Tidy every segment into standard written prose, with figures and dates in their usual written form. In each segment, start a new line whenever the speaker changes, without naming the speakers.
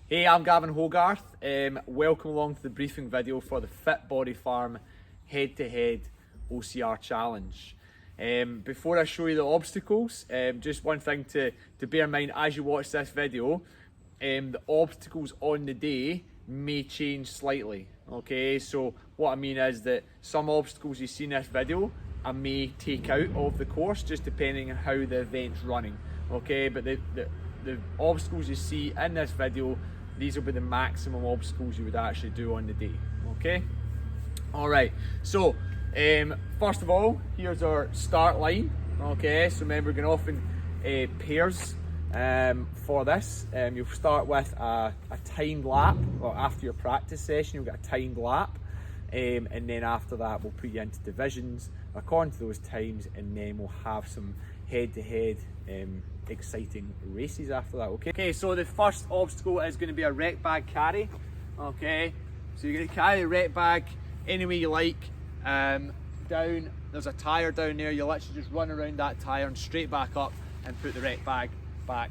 Hey, I'm Gavin Hogarth. Welcome along to the briefing video for the Fit Body Farm head-to-head OCR challenge. Before I show you the obstacles, just one thing to bear in mind as you watch this video, the obstacles on the day may change slightly. Okay, so what I mean is that some obstacles you see in this video I may take out of the course just depending on how the event's running. Okay, but the obstacles you see in this video, these will be the maximum obstacles you would actually do on the day. Okay, all right, so first of all, here's our start line. Okay, so remember, we're going often pairs for this. You'll start with a timed lap, or after your practice session you'll get a timed lap, and then after that we'll put you into divisions according to those times, and then we'll have some head-to-head exciting races after that. Okay, so the first obstacle is going to be a rec bag carry. Okay, so you're going to carry the rec bag any way you like. Down, there's a tyre down there, you literally just run around that tyre and straight back up and put the rec bag back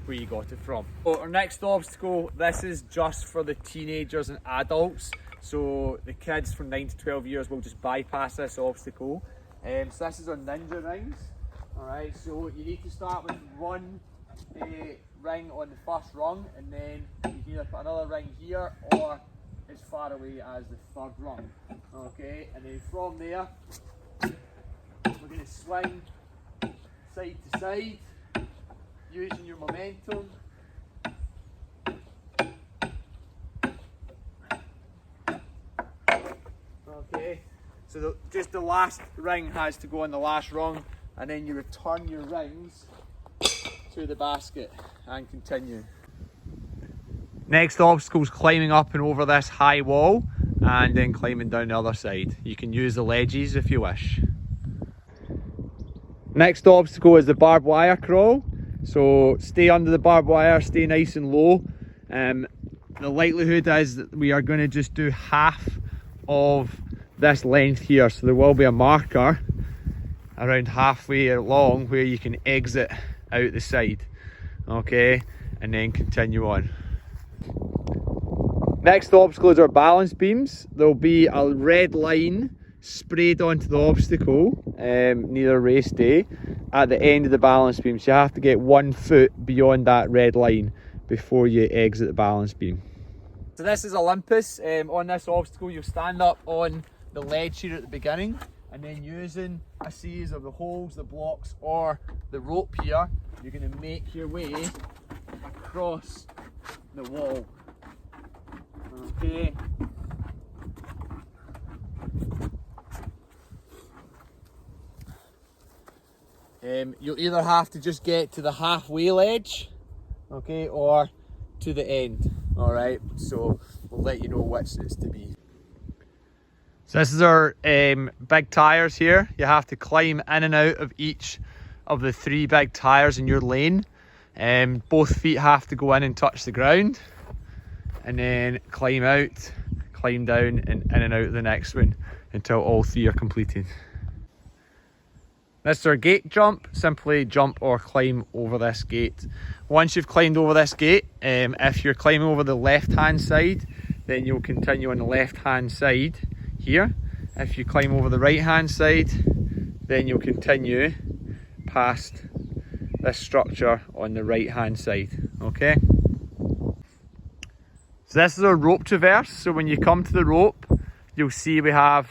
where you got it from. So our next obstacle, this is just for the teenagers and adults, so the kids from 9 to 12 years will just bypass this obstacle. So this is our ninja rings. Alright, so you need to start with one ring on the first rung, and then you can either put another ring here or as far away as the third rung. Okay, and then from there we're going to swing side to side using your momentum. Okay, so just the last ring has to go on the last rung, and then you return your rings to the basket and continue. Next obstacle is climbing up and over this high wall and then climbing down the other side. You can use the ledges if you wish. Next obstacle is the barbed wire crawl. So stay under the barbed wire, stay nice and low. The likelihood is that we are going to just do half of this length here, so there will be a marker around halfway along where you can exit out the side. Okay, and then continue on. Next obstacle is our balance beams. There'll be a red line sprayed onto the obstacle near race day at the end of the balance beam, so you have to get 1 foot beyond that red line before you exit the balance beam. So this is Olympus. On this obstacle you'll stand up on the ledge here at the beginning, and then using a series of the holes, the blocks or the rope here, you're going to make your way across the wall. Okay. You'll either have to just get to the halfway ledge, okay, or to the end. Alright, so we'll let you know which it's to be. So this is our big tyres here. You have to climb in and out of each of the 3 big tyres in your lane. Both feet have to go in and touch the ground, and then climb out, climb down, and in and out of the next one until all 3 are completed. This is our gate jump. Simply jump or climb over this gate. Once you've climbed over this gate, if you're climbing over the left hand side, then you'll continue on the left hand side here. If you climb over the right hand side, then you'll continue past this structure on the right hand side. Okay, so this is our rope traverse. So when you come to the rope, you'll see we have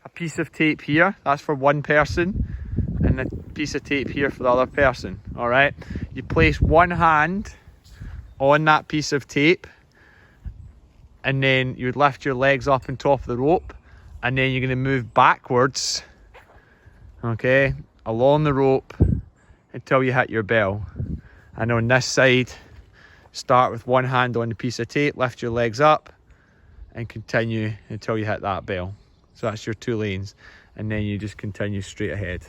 a piece of tape here, that's for one person, and a piece of tape here for the other person. All right, you place one hand on that piece of tape, and then you would lift your legs up on top of the rope, and then you're going to move backwards, okay, along the rope until you hit your bell. And on this side, start with one hand on the piece of tape, lift your legs up, and continue until you hit that bell. So that's your 2 lanes, and then you just continue straight ahead.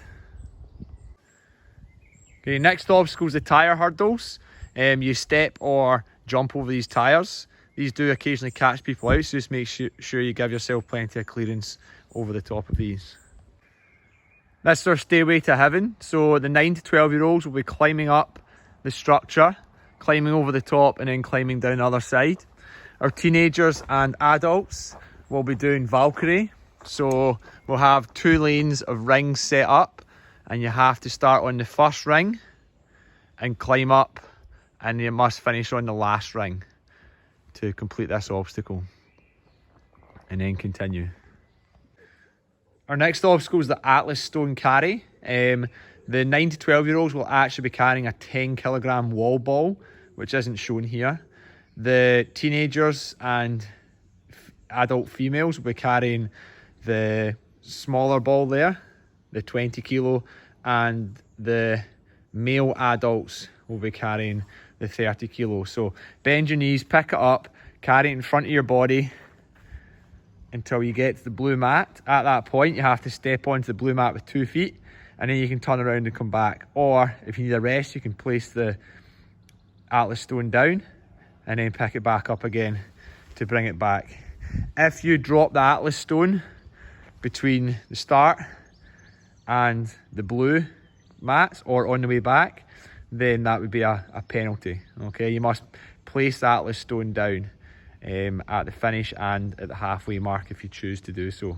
Okay, next obstacle is the tyre hurdles. You step or jump over these tyres. These do occasionally catch people out, so just make sure you give yourself plenty of clearance over the top of these. This is our stairway to heaven. So the 9 to 12 year olds will be climbing up the structure climbing over the top and then climbing down the other side. Our teenagers and adults will be doing Valkyrie. So we'll have 2 lanes of rings set up, and you have to start on the first ring and climb up, and you must finish on the last ring to complete this obstacle and then continue. Our next obstacle is the Atlas stone carry. The 9 to 12 year olds will actually be carrying a 10 kilogram wall ball, which isn't shown here. The teenagers and adult females will be carrying the smaller ball there, the 20 kilo, and the male adults will be carrying the 30 kilo. So bend your knees, pick it up, carry it in front of your body until you get to the blue mat. At that point, you have to step onto the blue mat with 2 feet, and then you can turn around and come back. Or if you need a rest, you can place the Atlas stone down and then pick it back up again to bring it back. If you drop the Atlas stone between the start and the blue mats or on the way back, then that would be a penalty. Okay, you must place the Atlas stone down at the finish and at the halfway mark if you choose to do so.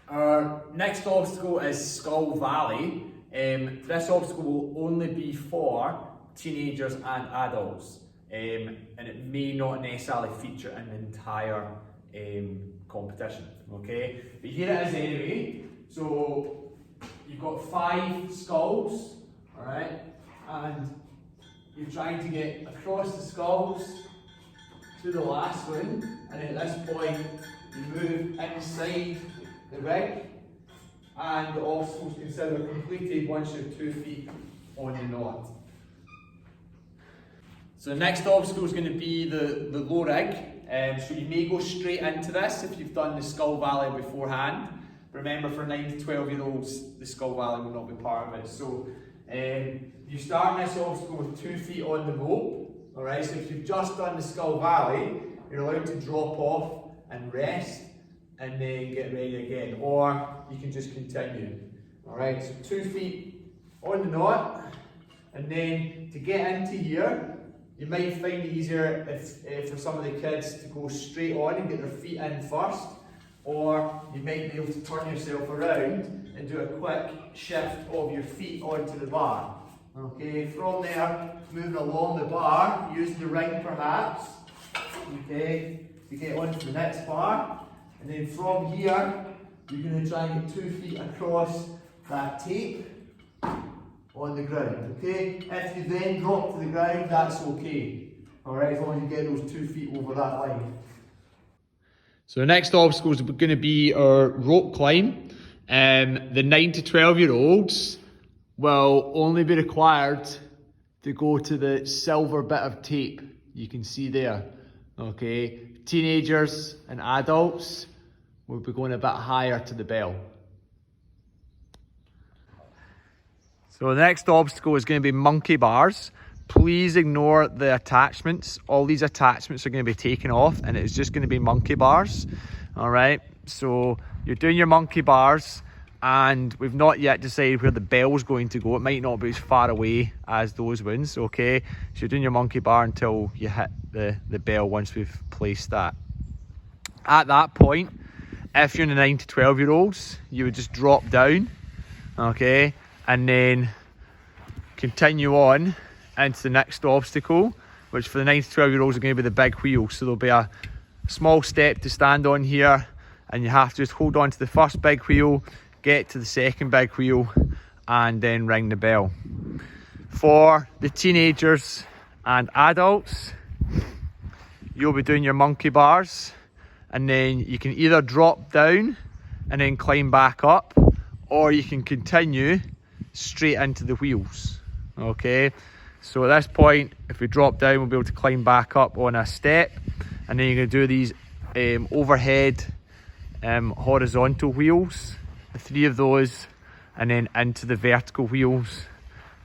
Our next obstacle is Skull Valley. This obstacle will only be for teenagers and adults, and it may not necessarily feature in the entire competition. Okay, but here it is anyway. So you've got 5 skulls, all right, and you're trying to get across the skulls to the last one, and at this point you move inside the rig, and the obstacle is considered completed once you're 2 feet on the knot. So the next obstacle is going to be the low rig. So you may go straight into this if you've done the Skull Valley beforehand. Remember, for 9 to 12 year olds, the Skull Valley will not be part of it. So you start this obstacle with 2 feet on the rope. Alright, so if you've just done the Skull Valley, you're allowed to drop off and rest and then get ready again. Or you can just continue. Alright, so 2 feet on the knot, and then to get into here, you might find it easier if for some of the kids to go straight on and get their feet in first, or you might be able to turn yourself around and do a quick shift of your feet onto the bar. Okay, from there, moving along the bar, using the ring perhaps, okay, to get onto the next bar, and then from here, you're going to try and get 2 feet across that tape on the ground, okay? If you then drop to the ground, that's okay. Alright, as long as you get those 2 feet over that line. So the next obstacle is going to be our rope climb. The 9 to 12 year olds will only be required to go to the silver bit of tape you can see there, okay? Teenagers and adults will be going a bit higher to the bell. So the next obstacle is going to be monkey bars. Please ignore the attachments. All these attachments are going to be taken off, and it's just going to be monkey bars. All right, so you're doing your monkey bars, and we've not yet decided where the bell's going to go. It might not be as far away as those ones, okay? So you're doing your monkey bar until you hit the bell once we've placed that. At that point, if you're in the 9 to 12 year olds, you would just drop down, okay? And then continue on into the next obstacle, which for the 9 to 12 year olds are going to be the big wheel. So there'll be a small step to stand on here, and you have to just hold on to the first big wheel, get to the second big wheel, and then ring the bell. For the teenagers and adults, you'll be doing your monkey bars, and then you can either drop down and then climb back up, or you can continue straight into the wheels, okay? So at this point, if we drop down, we'll be able to climb back up on a step, and then you're going to do these overhead horizontal wheels, the 3 of those, and then into the vertical wheels,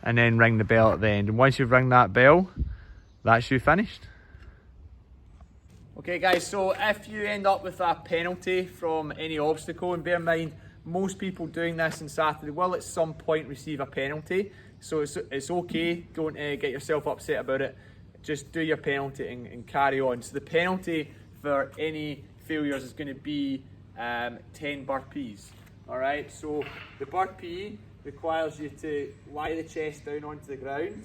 and then ring the bell at the end. And once you've rung that bell, that's you finished. Okay guys, so if you end up with a penalty from any obstacle, and bear in mind, most people doing this on Saturday will at some point receive a penalty. So it's okay, don't get yourself upset about it. Just do your penalty and carry on. So the penalty for any failures is going to be 10 burpees. All right, so the burpee requires you to lie the chest down onto the ground.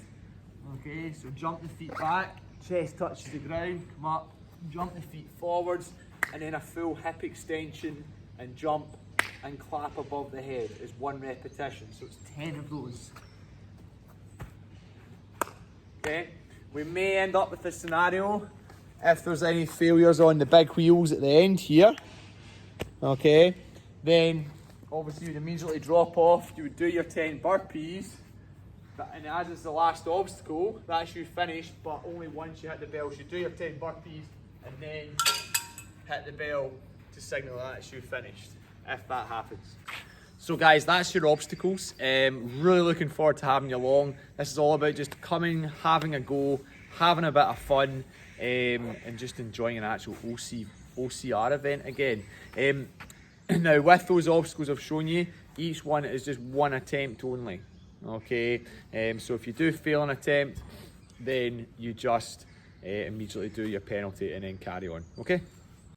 Okay, so jump the feet back, chest touches the ground, come up, jump the feet forwards, and then a full hip extension and jump and clap above the head is 1 repetition. So it's 10 of those. Okay, we may end up with a scenario if there's any failures on the big wheels at the end here. Okay, then obviously you'd immediately drop off, you would do your 10 burpees, and as is the last obstacle, that's you finished, but only once you hit the bell. So you do your 10 burpees and then hit the bell to signal that's you finished, if that happens. So guys, that's your obstacles. Really looking forward to having you along. This is all about just coming, having a go, having a bit of fun, and just enjoying an actual OCR event again. Now with those obstacles I've shown you, each one is just 1 attempt only. Okay, so if you do fail an attempt, then you just immediately do your penalty and then carry on. Okay.